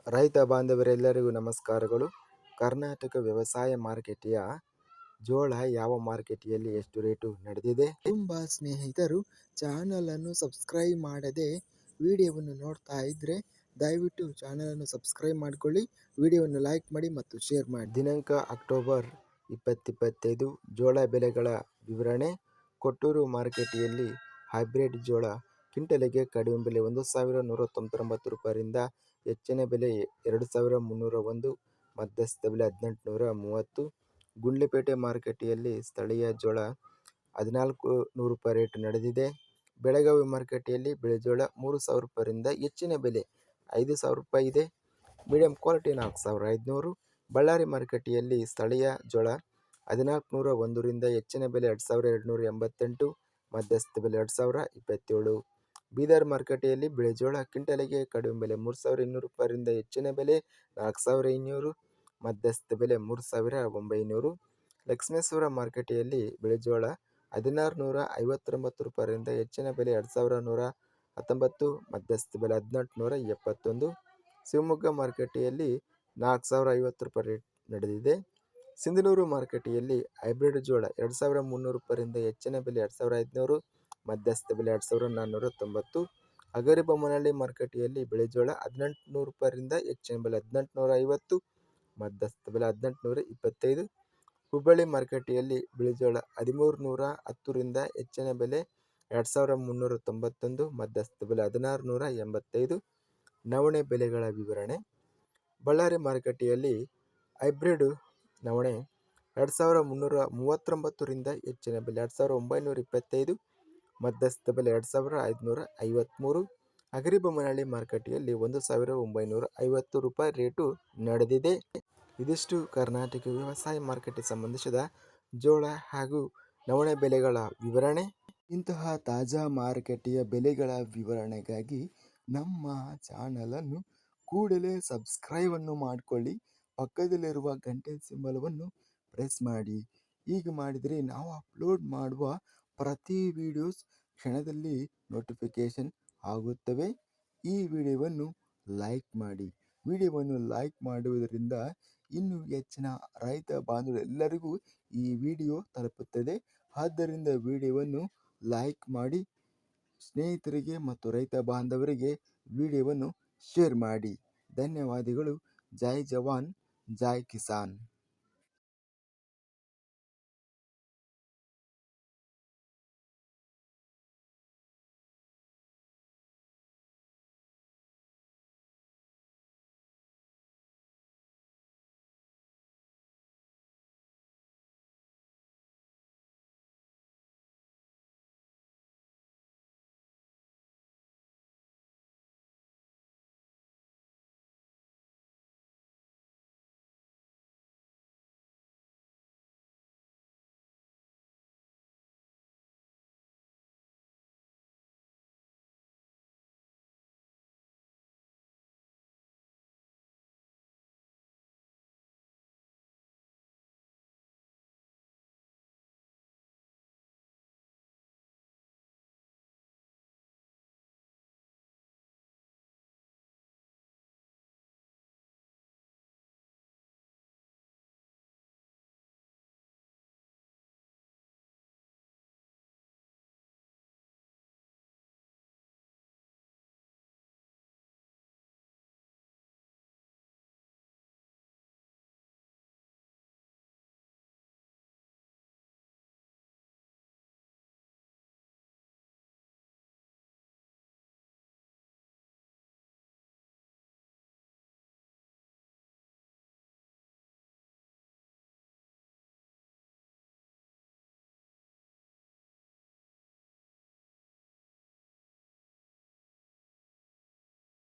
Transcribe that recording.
ರೈತ ಬಾಂಧವರೆಲ್ಲರಿಗೂ ನಮಸ್ಕಾರಗಳು. ಕರ್ನಾಟಕ ವ್ಯವಸಾಯ ಮಾರುಕಟ್ಟೆಯ ಜೋಳ ಯಾವ ಮಾರುಕಟ್ಟೆಯಲ್ಲಿ ಎಷ್ಟು ರೇಟು ನಡೆದಿದೆ? ತುಂಬ ಸ್ನೇಹಿತರು ಚಾನಲನ್ನು ಸಬ್ಸ್ಕ್ರೈಬ್ ಮಾಡದೆ ವಿಡಿಯೋವನ್ನು ನೋಡ್ತಾ ಇದ್ದರೆ ದಯವಿಟ್ಟು ಚಾನಲನ್ನು ಸಬ್ಸ್ಕ್ರೈಬ್ ಮಾಡಿಕೊಳ್ಳಿ, ವಿಡಿಯೋವನ್ನು ಲೈಕ್ ಮಾಡಿ ಮತ್ತು ಶೇರ್ ಮಾಡಿ. ದಿನಾಂಕ ಅಕ್ಟೋಬರ್ 2025 ಜೋಳ ಬೆಲೆಗಳ ವಿವರಣೆ. ಕೊಟ್ಟೂರು ಮಾರುಕಟ್ಟೆಯಲ್ಲಿ ಹೈಬ್ರಿಡ್ ಜೋಳ ಕ್ವಿಂಟಲಿಗೆ ಕಡಿಮೆ ಬೆಲೆ 1,199 ರೂಪಾಯಿಯಿಂದ ಹೆಚ್ಚಿನ ಬೆಲೆ 2,301, ಮಧ್ಯಸ್ಥ ಬೆಲೆ 1,830. ಗುಂಡ್ಲುಪೇಟೆ ಮಾರುಕಟ್ಟೆಯಲ್ಲಿ ಸ್ಥಳೀಯ ಜೋಳ 1,400 ರೂಪಾಯಿ ರೇಟು ನಡೆದಿದೆ. ಬೆಳಗಾವಿ ಮಾರುಕಟ್ಟೆಯಲ್ಲಿ ಬಿಳಿಜೋಳ 3,000 ರೂಪಾಯಿಯಿಂದ ಹೆಚ್ಚಿನ ಬೆಲೆ 5,000 ರೂಪಾಯಿ ಇದೆ. Medium quality 4,500. ಬಳ್ಳಾರಿ ಮಾರುಕಟ್ಟೆಯಲ್ಲಿ ಸ್ಥಳೀಯ ಜೋಳ 1,401ರಿಂದ ಹೆಚ್ಚಿನ ಬೆಲೆ 2,288, ಮಧ್ಯಸ್ಥ ಬೆಲೆ 2,027. ಬೀದರ್ ಮಾರುಕಟ್ಟೆಯಲ್ಲಿ ಬಿಳಿಜೋಳ ಕ್ವಿಂಟಲಿಗೆ ಕಡಿಮೆ ಬೆಲೆ 3,200 ರೂಪಾಯಿರಿಂದ ಹೆಚ್ಚಿನ ಬೆಲೆ 4,500, ಮಧ್ಯಸ್ಥ ಬೆಲೆ 3,900. ಲಕ್ಷ್ಮೇಶ್ವರ ಮಾರುಕಟ್ಟೆಯಲ್ಲಿ ಬಿಳಿಜೋಳ 1,659 ರೂಪಾಯಿರಿಂದ ಹೆಚ್ಚಿನ ಬೆಲೆ 2,119, ಮಧ್ಯಸ್ಥ ಬೆಲೆ 1,871. ಶಿವಮೊಗ್ಗ ಮಾರುಕಟ್ಟೆಯಲ್ಲಿ 4,050 ರೂಪಾಯಿ ರೇಟ್ ನಡೆದಿದೆ. ಸಿಂಧನೂರು ಮಾರುಕಟ್ಟೆಯಲ್ಲಿ ಹೈಬ್ರಿಡ್ ಜೋಳ 2,300 ರೂಪಾಯಿರಿಂದ ಹೆಚ್ಚಿನ ಬೆಲೆ 2,500, ಮಧ್ಯಸ್ಥ ಬೆಲೆ 2,490. ಹಗರಿಬೊಮ್ಮನಹಳ್ಳಿ ಮಾರುಕಟ್ಟೆಯಲ್ಲಿ ಬಿಳಿಜೋಳ 1,800 ರೂಪಾಯಿರಿಂದ ಹೆಚ್ಚಿನ ಬೆಲೆ 1,850, ಮಧ್ಯಸ್ಥ ಬೆಲೆ 1,825. ಹುಬ್ಬಳ್ಳಿ ಮಾರುಕಟ್ಟೆಯಲ್ಲಿ ಬಿಳಿಜೋಳ 1,310ರಿಂದ ಹೆಚ್ಚಿನ ಬೆಲೆ 2,391, ಮಧ್ಯಸ್ಥ ಬೆಲೆ 1,685. ನವಣೆ ಬೆಲೆಗಳ ವಿವರಣೆ. ಬಳ್ಳಾರಿ ಮಾರುಕಟ್ಟೆಯಲ್ಲಿ ಹೈಬ್ರಿಡ್ ನವಣೆ 2,339ರಿಂದ ಹೆಚ್ಚಿನ ಬೆಲೆ 2,925, ಮಧ್ಯಸ್ಥ ಬೆಲೆ 2,553. ಹಗರಿಬೊಮ್ಮನಹಳ್ಳಿ ಮಾರುಕಟ್ಟೆಯಲ್ಲಿ 1,950 ರೂಪಾಯಿ ರೇಟು ನಡೆದಿದೆ. ಇದಿಷ್ಟು ಕರ್ನಾಟಕ ವ್ಯವಸಾಯ ಮಾರುಕಟ್ಟೆ ಸಂಬಂಧಿಸಿದ ಜೋಳ ಹಾಗೂ ನವಣೆ ಬೆಲೆಗಳ ವಿವರಣೆ. ಇಂತಹ ತಾಜಾ ಮಾರುಕಟ್ಟೆಯ ಬೆಲೆಗಳ ವಿವರಣೆಗಾಗಿ ನಮ್ಮ ಚಾನಲನ್ನು ಕೂಡಲೇ ಸಬ್ಸ್ಕ್ರೈಬನ್ನು ಮಾಡಿಕೊಳ್ಳಿ, ಪಕ್ಕದಲ್ಲಿರುವ ಗಂಟೆ ಸಿಂಬಲವನ್ನು ಪ್ರೆಸ್ ಮಾಡಿ. ಹೀಗೆ ಮಾಡಿದರೆ ನಾವು ಅಪ್ಲೋಡ್ ಮಾಡುವ ಪ್ರತಿ ವಿಡಿಯೋಸ್ ಕ್ಷಣದಲ್ಲಿ ನೋಟಿಫಿಕೇಶನ್ ಆಗುತ್ತವೆ. ಈ ವಿಡಿಯೋವನ್ನು ಲೈಕ್ ಮಾಡಿ. ವಿಡಿಯೋವನ್ನು ಲೈಕ್ ಮಾಡುವುದರಿಂದ ಇನ್ನೂ ಹೆಚ್ಚಿನ ರೈತ ಬಾಂಧವರೆಲ್ಲರಿಗೂ ಈ ವಿಡಿಯೋ ತಲುಪುತ್ತದೆ. ಆದ್ದರಿಂದ ವಿಡಿಯೋವನ್ನು ಲೈಕ್ ಮಾಡಿ, ಸ್ನೇಹಿತರಿಗೆ ಮತ್ತು ರೈತ ಬಾಂಧವರಿಗೆ ವಿಡಿಯೋವನ್ನು ಶೇರ್ ಮಾಡಿ. ಧನ್ಯವಾದಗಳು. ಜೈ ಜವಾನ್, ಜೈ ಕಿಸಾನ್.